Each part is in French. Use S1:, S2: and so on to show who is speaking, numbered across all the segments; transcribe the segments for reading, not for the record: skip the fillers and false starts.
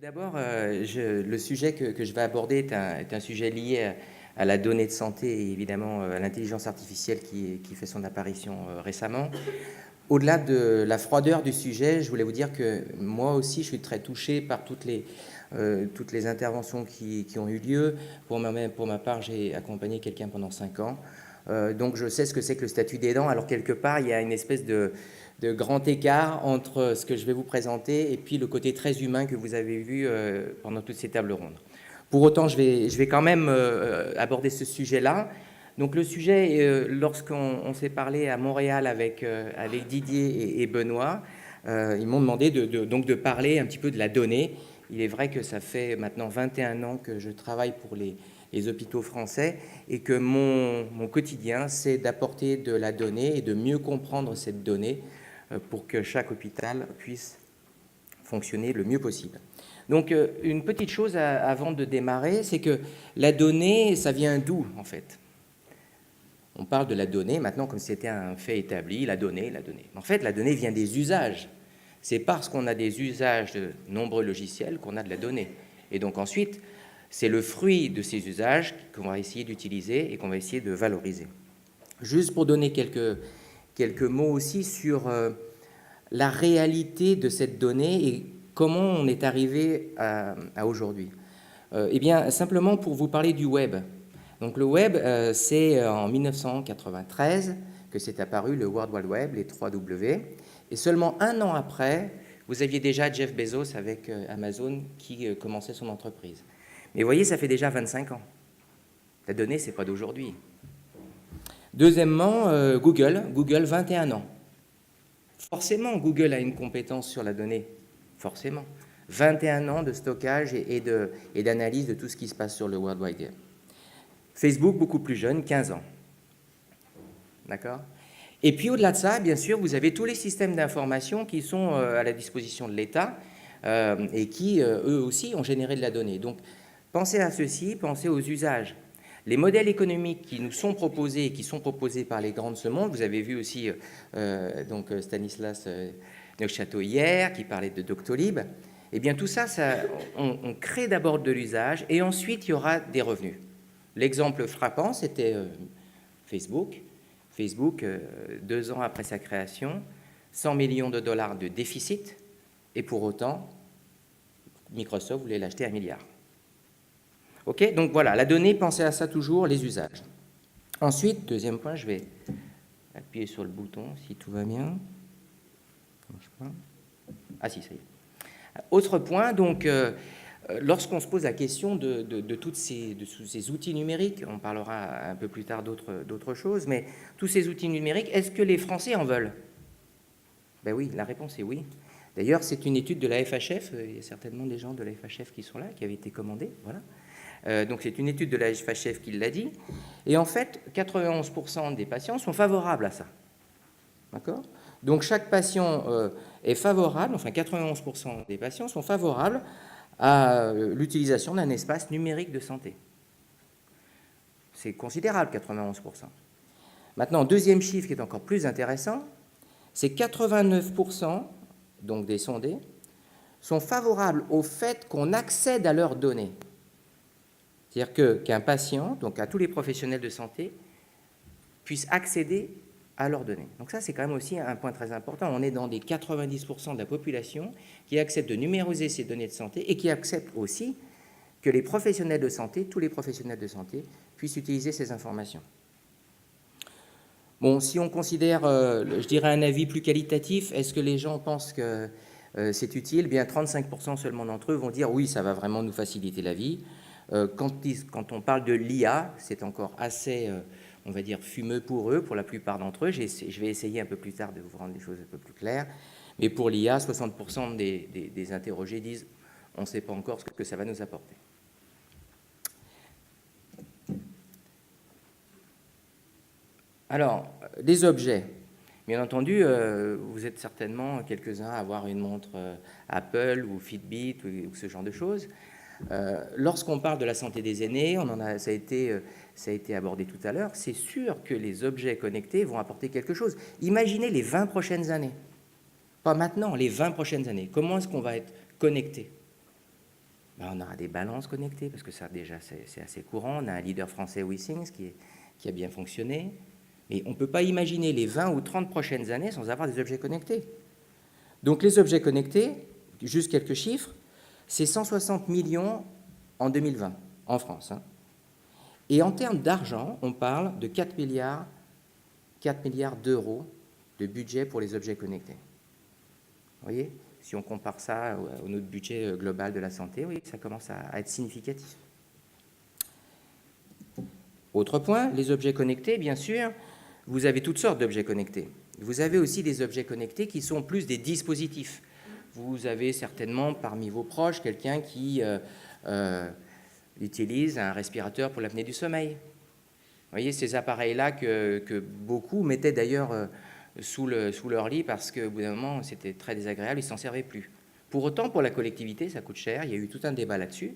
S1: d'abord, le sujet que je vais aborder est un sujet lié à la donnée de santé et évidemment à l'intelligence artificielle qui fait son apparition récemment. Au-delà de la froideur du sujet, je voulais vous dire que moi aussi, je suis très touché par toutes les interventions qui ont eu lieu. Pour ma part, j'ai accompagné quelqu'un pendant 5 ans. Donc je sais ce que c'est que le statut d'aidant. Alors quelque part, il y a une espèce de grand écart entre ce que je vais vous présenter et puis le côté très humain que vous avez vu pendant toutes ces tables rondes. Pour autant, je vais quand même aborder ce sujet-là. Donc le sujet, lorsqu'on s'est parlé à Montréal avec Didier et Benoît, ils m'ont demandé donc de parler un petit peu de la donnée. Il est vrai que ça fait maintenant 21 ans que je travaille pour les hôpitaux français et que mon quotidien, c'est d'apporter de la donnée et de mieux comprendre cette donnée pour que chaque hôpital puisse fonctionner le mieux possible. Donc, une petite chose avant de démarrer, c'est que la donnée, ça vient d'où, en fait? On parle de la donnée maintenant comme si c'était un fait établi, la donnée. En fait, la donnée vient des usages. C'est parce qu'on a des usages de nombreux logiciels qu'on a de la donnée. Et donc ensuite, c'est le fruit de ces usages qu'on va essayer d'utiliser et qu'on va essayer de valoriser. Juste pour donner quelques mots aussi sur la réalité de cette donnée et comment on est arrivé à aujourd'hui. Eh bien, simplement pour vous parler du web. Donc le web, c'est en 1993 que c'est apparu le World Wide Web, les 3W. Et seulement un an après, vous aviez déjà Jeff Bezos avec Amazon qui commençait son entreprise. Mais vous voyez, ça fait déjà 25 ans. La donnée, ce n'est pas d'aujourd'hui. Deuxièmement, Google, 21 ans. Forcément, Google a une compétence sur la donnée. Forcément. 21 ans de stockage et d'analyse de tout ce qui se passe sur le World Wide Web. Facebook, beaucoup plus jeune, 15 ans. D'accord ? Et puis au-delà de ça, bien sûr, vous avez tous les systèmes d'information qui sont à la disposition de l'État et qui, eux aussi, ont généré de la donnée. Donc, pensez à ceci, pensez aux usages. Les modèles économiques qui nous sont proposés et qui sont proposés par les grands de ce monde, vous avez vu aussi donc Stanislas Neufchâteau hier qui parlait de Doctolib, eh bien tout ça, on crée d'abord de l'usage et ensuite il y aura des revenus. L'exemple frappant, c'était Facebook. Facebook, 2 ans après sa création, 100 millions de dollars de déficit, et pour autant, Microsoft voulait l'acheter à 1 milliard. OK, donc voilà, la donnée, pensez à ça toujours, les usages. Ensuite, deuxième point, je vais appuyer sur le bouton si tout va bien. Ah si, ça y est. Autre point, donc, lorsqu'on se pose la question de tous ces outils numériques, on parlera un peu plus tard d'autres choses, mais tous ces outils numériques, est-ce que les Français en veulent? Ben oui, la réponse est oui. D'ailleurs, c'est une étude de la FHF, il y a certainement des gens de la FHF qui sont là, qui avaient été commandés, voilà. Donc c'est une étude de la FHF qui l'a dit, et en fait, 91% des patients sont favorables à ça. D'accord ? Donc chaque patient est favorable, enfin 91% des patients sont favorables à l'utilisation d'un espace numérique de santé. C'est considérable, 91%. Maintenant, deuxième chiffre qui est encore plus intéressant, c'est 89% donc des sondés sont favorables au fait qu'on accède à leurs données. C'est-à-dire qu'un patient, donc à tous les professionnels de santé, puisse accéder à leurs données. Donc ça, c'est quand même aussi un point très important. On est dans des 90% de la population qui acceptent de numériser ces données de santé et qui acceptent aussi que les professionnels de santé, tous les professionnels de santé, puissent utiliser ces informations. Bon, si on considère, je dirais, un avis plus qualitatif, est-ce que les gens pensent que c'est utile? Bien, 35% seulement d'entre eux vont dire oui, ça va vraiment nous faciliter la vie. Quand on parle de l'IA, c'est encore assez, on va dire, fumeux pour eux, pour la plupart d'entre eux. Je vais essayer un peu plus tard de vous rendre les choses un peu plus claires. Mais pour l'IA, 60% des interrogés disent on ne sait pas encore ce que ça va nous apporter. Alors, des objets. Bien entendu, vous êtes certainement quelques-uns à avoir une montre Apple ou Fitbit ou ce genre de choses. Lorsqu'on parle de la santé des aînés, ça a été abordé tout à l'heure, c'est sûr que les objets connectés vont apporter quelque chose. Imaginez les 20 prochaines années. Pas maintenant, les 20 prochaines années. Comment est-ce qu'on va être connecté? Ben, on aura des balances connectées, parce que ça, déjà, c'est assez courant. On a un leader français, WeThings, qui a bien fonctionné. Mais on ne peut pas imaginer les 20 ou 30 prochaines années sans avoir des objets connectés. Donc les objets connectés, juste quelques chiffres, c'est 160 millions en 2020, en France. Hein. Et en termes d'argent, on parle de 4 milliards d'euros de budget pour les objets connectés. Vous voyez, si on compare ça au notre budget global de la santé, oui, ça commence à être significatif. Autre point, les objets connectés, bien sûr, vous avez toutes sortes d'objets connectés. Vous avez aussi des objets connectés qui sont plus des dispositifs. Vous avez certainement parmi vos proches quelqu'un qui utilise un respirateur pour l'apnée du sommeil. Vous voyez, ces appareils-là que beaucoup mettaient d'ailleurs sous leur lit parce qu'au bout d'un moment, c'était très désagréable, ils ne s'en servaient plus. Pour autant, pour la collectivité, ça coûte cher, il y a eu tout un débat là-dessus.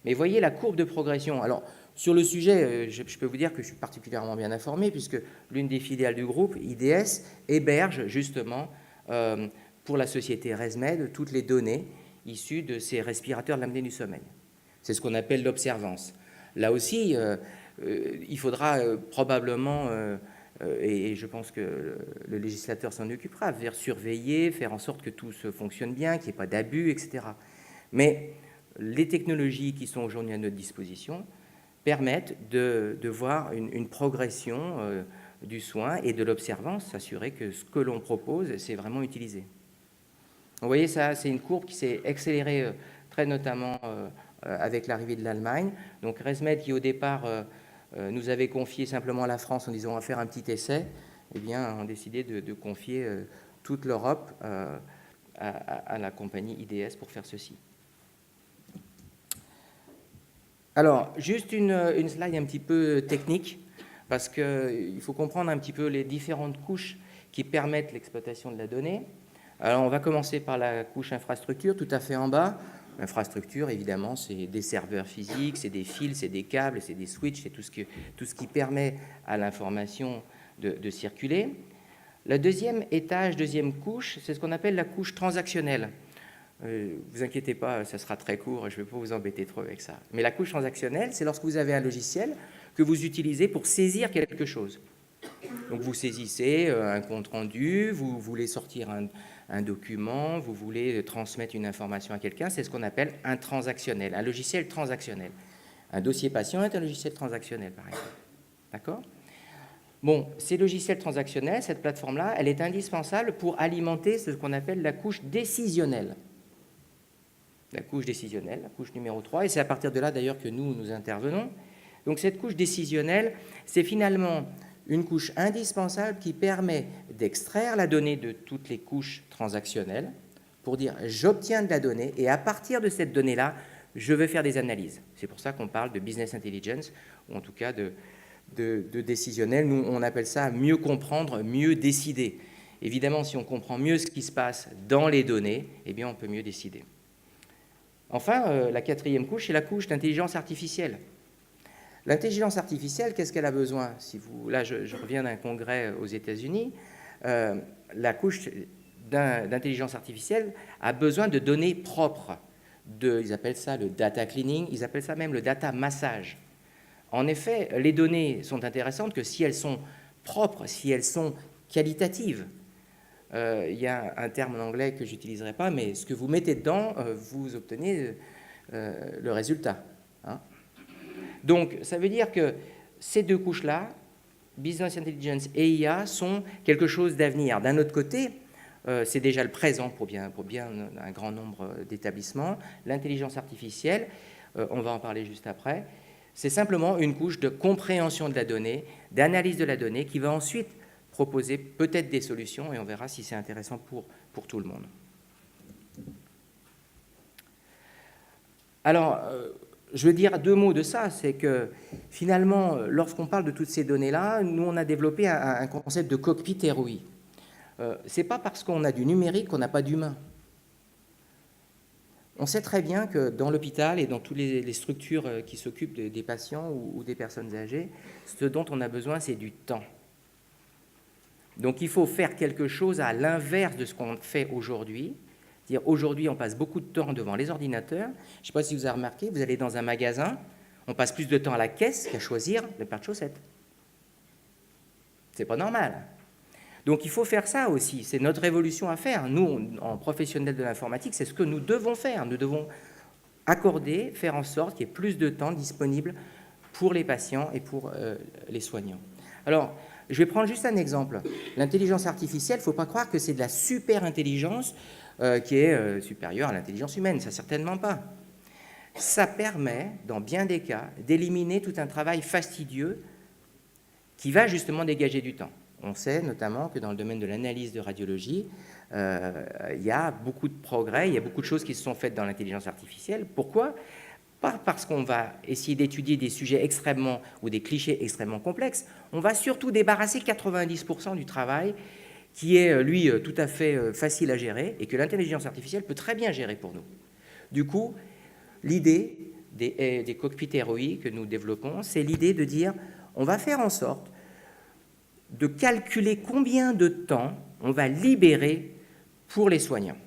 S1: Mais voyez la courbe de progression. Alors, sur le sujet, je peux vous dire que je suis particulièrement bien informé, puisque l'une des filiales du groupe, IDS, héberge justement pour la société ResMed toutes les données issues de ces respirateurs de l'apnée du sommeil. C'est ce qu'on appelle l'observance. Là aussi, il faudra probablement, et je pense que le législateur s'en occupera, surveiller, faire en sorte que tout se fonctionne bien, qu'il n'y ait pas d'abus, etc. Mais les technologies qui sont aujourd'hui à notre disposition permettent de voir une progression du soin et de l'observance, s'assurer que ce que l'on propose, c'est vraiment utilisé. Vous voyez, ça, c'est une courbe qui s'est accélérée très notamment avec l'arrivée de l'Allemagne. Donc ResMed, qui au départ nous avait confié simplement la France en disant on va faire un petit essai, eh bien, ont décidé de confier toute l'Europe à la compagnie IDS pour faire ceci. Alors, juste une slide un petit peu technique, parce qu'il faut comprendre un petit peu les différentes couches qui permettent l'exploitation de la donnée. Alors, on va commencer par la couche infrastructure, tout à fait en bas. L'infrastructure, évidemment, c'est des serveurs physiques, c'est des fils, c'est des câbles, c'est des switches, c'est tout ce qui permet à l'information de circuler. Le deuxième étage, deuxième couche, c'est ce qu'on appelle la couche transactionnelle. Vous inquiétez pas, ça sera très court, je ne vais pas vous embêter trop avec ça. Mais la couche transactionnelle, c'est lorsque vous avez un logiciel que vous utilisez pour saisir quelque chose. Donc vous saisissez un compte-rendu, vous voulez sortir un document, vous voulez transmettre une information à quelqu'un, c'est ce qu'on appelle un transactionnel, un logiciel transactionnel. Un dossier patient est un logiciel transactionnel, par exemple. D'accord ? Bon, ces logiciels transactionnels, cette plateforme-là, elle est indispensable pour alimenter ce qu'on appelle la couche décisionnelle. La couche décisionnelle, la couche numéro 3, et c'est à partir de là d'ailleurs que nous intervenons. Donc cette couche décisionnelle, c'est finalement une couche indispensable qui permet d'extraire la donnée de toutes les couches transactionnelles pour dire j'obtiens de la donnée et à partir de cette donnée-là, je vais faire des analyses. C'est pour ça qu'on parle de business intelligence ou en tout cas de décisionnel. Nous, on appelle ça mieux comprendre, mieux décider. Évidemment, si on comprend mieux ce qui se passe dans les données, eh bien, on peut mieux décider. Enfin, la quatrième couche, c'est la couche d'intelligence artificielle. L'intelligence artificielle, qu'est-ce qu'elle a besoin ? Là, je reviens d'un congrès aux États-Unis. La couche d'intelligence artificielle a besoin de données propres. Ils appellent ça le data cleaning, ils appellent ça même le data massage. En effet, les données sont intéressantes que si elles sont propres, si elles sont qualitatives. Il y a un terme en anglais que je n'utiliserai pas, mais ce que vous mettez dedans, vous obtenez le résultat. Hein. Donc, ça veut dire que ces deux couches-là, Business Intelligence et IA, sont quelque chose d'avenir. D'un autre côté, c'est déjà le présent pour bien un grand nombre d'établissements. L'intelligence artificielle, on va en parler juste après, c'est simplement une couche de compréhension de la donnée, d'analyse de la donnée, qui va ensuite proposer peut-être des solutions, et on verra si c'est intéressant pour tout le monde. Alors, je veux dire deux mots de ça, c'est que finalement, lorsqu'on parle de toutes ces données-là, nous, on a développé un concept de cockpit ROI. Ce n'est pas parce qu'on a du numérique qu'on n'a pas d'humain. On sait très bien que dans l'hôpital et dans toutes les structures qui s'occupent des patients ou des personnes âgées, ce dont on a besoin, c'est du temps. Donc il faut faire quelque chose à l'inverse de ce qu'on fait aujourd'hui, C'est-à-dire, aujourd'hui, on passe beaucoup de temps devant les ordinateurs. Je ne sais pas si vous avez remarqué, vous allez dans un magasin, on passe plus de temps à la caisse qu'à choisir le paire de chaussettes. C'est pas normal. Donc il faut faire ça aussi, c'est notre révolution à faire. Nous, en professionnels de l'informatique, c'est ce que nous devons faire. Nous devons accorder, faire en sorte qu'il y ait plus de temps disponible pour les patients et pour les soignants. Alors, je vais prendre juste un exemple. L'intelligence artificielle, il ne faut pas croire que c'est de la super intelligence qui est supérieure à l'intelligence humaine, ça certainement pas. Ça permet, dans bien des cas, d'éliminer tout un travail fastidieux qui va justement dégager du temps. On sait notamment que dans le domaine de l'analyse de radiologie, il y a beaucoup de progrès, il y a beaucoup de choses qui se sont faites dans l'intelligence artificielle. Pourquoi ? Pas parce qu'on va essayer d'étudier des sujets extrêmement ou des clichés extrêmement complexes, on va surtout débarrasser 90% du travail qui est, lui, tout à fait facile à gérer et que l'intelligence artificielle peut très bien gérer pour nous. Du coup, l'idée des cockpits ROI que nous développons, c'est l'idée de dire on va faire en sorte de calculer combien de temps on va libérer pour les soignants.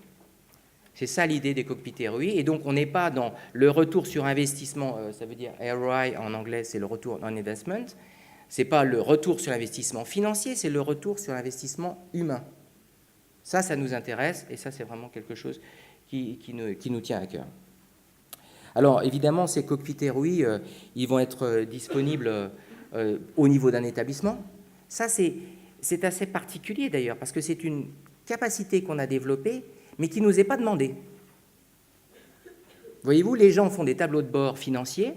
S1: C'est ça l'idée des cockpits ROI. Et donc, on n'est pas dans le retour sur investissement, ça veut dire ROI en anglais, c'est le retour on investment. Ce n'est pas le retour sur l'investissement financier, c'est le retour sur l'investissement humain. Ça nous intéresse et ça, c'est vraiment quelque chose qui nous tient à cœur. Alors, évidemment, ces cockpits ROI, ils vont être disponibles au niveau d'un établissement. Ça, c'est assez particulier d'ailleurs, parce que c'est une capacité qu'on a développée, mais qui ne nous est pas demandée. Voyez-vous, les gens font des tableaux de bord financiers,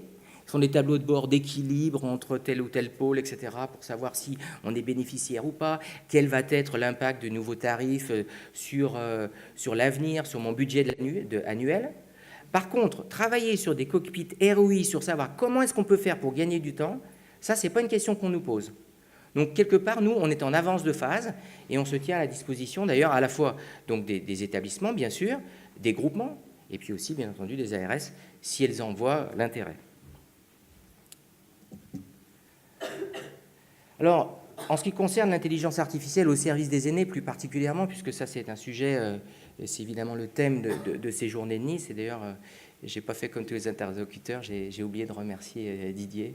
S1: ils font des tableaux de bord d'équilibre entre tel ou tel pôle, etc., pour savoir si on est bénéficiaire ou pas, quel va être l'impact de nouveaux tarifs sur l'avenir, sur mon budget annuel. Par contre, travailler sur des cockpits ROI, sur savoir comment est-ce qu'on peut faire pour gagner du temps, ça, ce n'est pas une question qu'on nous pose. Donc, quelque part, nous, on est en avance de phase et on se tient à la disposition, d'ailleurs, à la fois donc, des établissements, bien sûr, des groupements, et puis aussi, bien entendu, des ARS, si elles en voient l'intérêt. Alors, en ce qui concerne l'intelligence artificielle au service des aînés, plus particulièrement, puisque ça, c'est un sujet, c'est évidemment le thème de ces journées de Nice, et d'ailleurs, je n'ai pas fait comme tous les interlocuteurs, j'ai oublié de remercier Didier,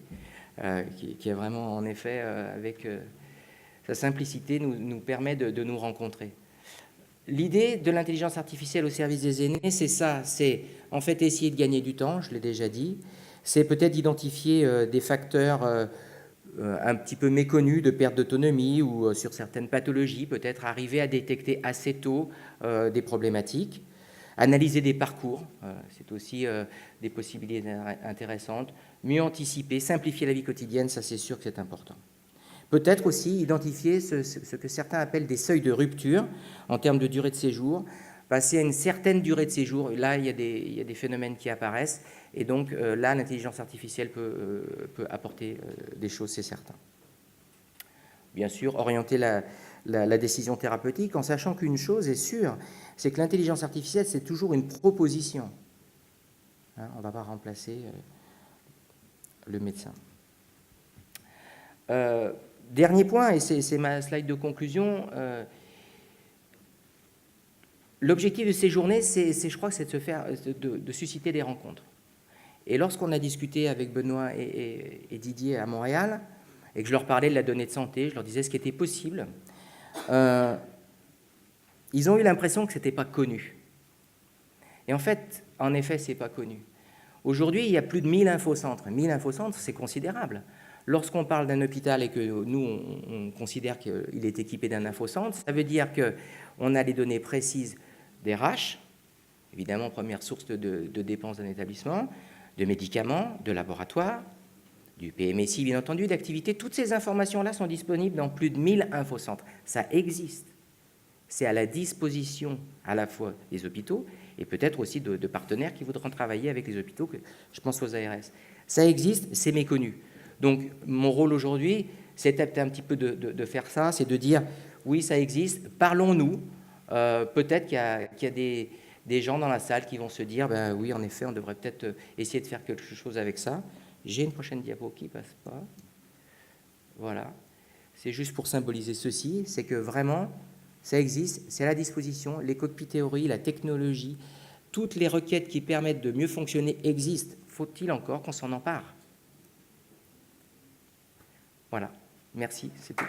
S1: qui a vraiment, en effet, avec sa simplicité, nous permet de nous rencontrer. L'idée de l'intelligence artificielle au service des aînés, c'est ça, c'est en fait essayer de gagner du temps, je l'ai déjà dit, c'est peut-être d'identifier des facteurs un petit peu méconnus de perte d'autonomie ou sur certaines pathologies, peut-être arriver à détecter assez tôt des problématiques, analyser des parcours, c'est aussi des possibilités intéressantes, mieux anticiper, simplifier la vie quotidienne, ça c'est sûr que c'est important. Peut-être aussi identifier ce que certains appellent des seuils de rupture en termes de durée de séjour. Passer à une certaine durée de séjour, là il y a des phénomènes qui apparaissent, et donc là l'intelligence artificielle peut apporter des choses, c'est certain. Bien sûr, orienter la décision thérapeutique en sachant qu'une chose est sûre, c'est que l'intelligence artificielle, c'est toujours une proposition. Hein, on ne va pas remplacer le médecin. Dernier point, et c'est ma slide de conclusion, l'objectif de ces journées, je crois que c'est de susciter des rencontres. Et lorsqu'on a discuté avec Benoît et Didier à Montréal, et que je leur parlais de la donnée de santé, je leur disais ce qui était possible, ils ont eu l'impression que ce n'était pas connu. Et en fait, ce n'est pas connu. Aujourd'hui, il y a plus de 1000 infocentres. 1000 infocentres, c'est considérable. Lorsqu'on parle d'un hôpital et que nous, on considère qu'il est équipé d'un infocentre, ça veut dire qu'on a les données précises des RH, évidemment, première source de dépenses d'un établissement, de médicaments, de laboratoires, du PMSI, bien entendu, d'activités. Toutes ces informations-là sont disponibles dans plus de 1000 infocentres. Ça existe. C'est à la disposition à la fois des hôpitaux et peut-être aussi de partenaires qui voudront travailler avec les hôpitaux, je pense aux ARS. Ça existe, c'est méconnu. Donc, mon rôle aujourd'hui, c'est peut-être un petit peu de faire ça, c'est de dire, oui, ça existe, parlons-nous. Peut-être qu'il y a des gens dans la salle qui vont se dire, ben oui, en effet, on devrait peut-être essayer de faire quelque chose avec ça. J'ai une prochaine diapo qui ne passe pas. Voilà. C'est juste pour symboliser ceci, c'est que vraiment, Ça existe, c'est à la disposition. Les cockpit théories, la technologie, toutes les requêtes qui permettent de mieux fonctionner existent. Faut-il encore qu'on s'en empare? Voilà, merci, c'est tout.